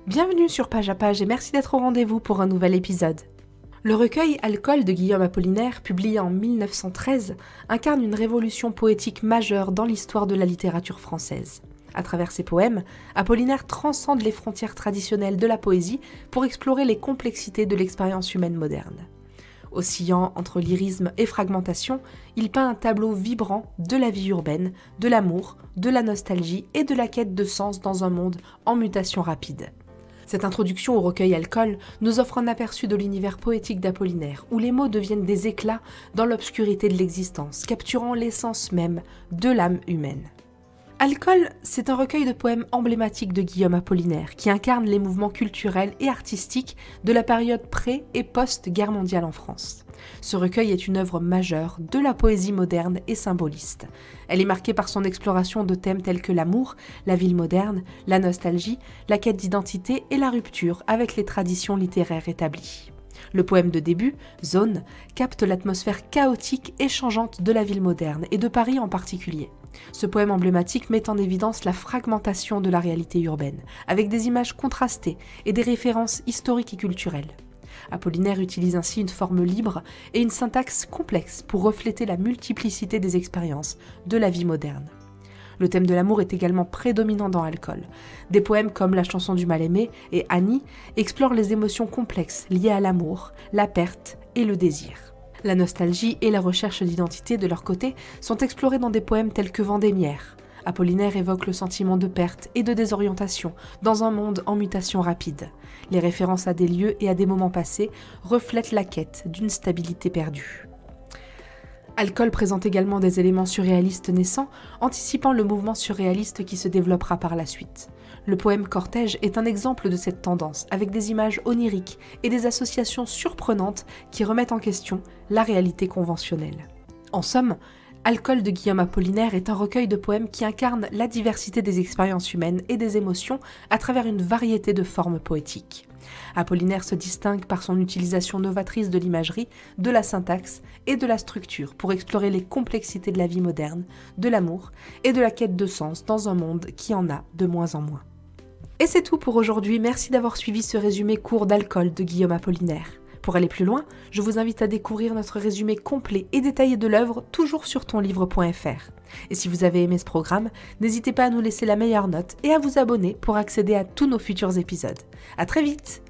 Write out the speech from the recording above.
Bienvenue sur Page à Page et merci d'être au rendez-vous pour un nouvel épisode. Le recueil Alcool de Guillaume Apollinaire, publié en 1913, incarne une révolution poétique majeure dans l'histoire de la littérature française. À travers ses poèmes, Apollinaire transcende les frontières traditionnelles de la poésie pour explorer les complexités de l'expérience humaine moderne. Oscillant entre lyrisme et fragmentation, il peint un tableau vibrant de la vie urbaine, de l'amour, de la nostalgie et de la quête de sens dans un monde en mutation rapide. Cette introduction au recueil Alcool nous offre un aperçu de l'univers poétique d'Apollinaire, où les mots deviennent des éclats dans l'obscurité de l'existence, capturant l'essence même de l'âme humaine. Alcool, c'est un recueil de poèmes emblématiques de Guillaume Apollinaire, qui incarne les mouvements culturels et artistiques de la période pré- et post-guerre mondiale en France. Ce recueil est une œuvre majeure de la poésie moderne et symboliste. Elle est marquée par son exploration de thèmes tels que l'amour, la ville moderne, la nostalgie, la quête d'identité et la rupture avec les traditions littéraires établies. Le poème de début, Zone, capte l'atmosphère chaotique et changeante de la ville moderne et de Paris en particulier. Ce poème emblématique met en évidence la fragmentation de la réalité urbaine, avec des images contrastées et des références historiques et culturelles. Apollinaire utilise ainsi une forme libre et une syntaxe complexe pour refléter la multiplicité des expériences de la vie moderne. Le thème de l'amour est également prédominant dans Alcool. Des poèmes comme La chanson du mal-aimé et Annie explorent les émotions complexes liées à l'amour, la perte et le désir. La nostalgie et la recherche d'identité, de leur côté, sont explorées dans des poèmes tels que Vendémiaire. Apollinaire évoque le sentiment de perte et de désorientation dans un monde en mutation rapide. Les références à des lieux et à des moments passés reflètent la quête d'une stabilité perdue. Alcool présente également des éléments surréalistes naissants, anticipant le mouvement surréaliste qui se développera par la suite. Le poème Cortège est un exemple de cette tendance, avec des images oniriques et des associations surprenantes qui remettent en question la réalité conventionnelle. En somme, Alcool de Guillaume Apollinaire est un recueil de poèmes qui incarne la diversité des expériences humaines et des émotions à travers une variété de formes poétiques. Apollinaire se distingue par son utilisation novatrice de l'imagerie, de la syntaxe et de la structure pour explorer les complexités de la vie moderne, de l'amour et de la quête de sens dans un monde qui en a de moins en moins. Et c'est tout pour aujourd'hui, merci d'avoir suivi ce résumé court d'Alcool de Guillaume Apollinaire. Pour aller plus loin, je vous invite à découvrir notre résumé complet et détaillé de l'œuvre, toujours sur tonlivre.fr. Et si vous avez aimé ce programme, n'hésitez pas à nous laisser la meilleure note et à vous abonner pour accéder à tous nos futurs épisodes. À très vite!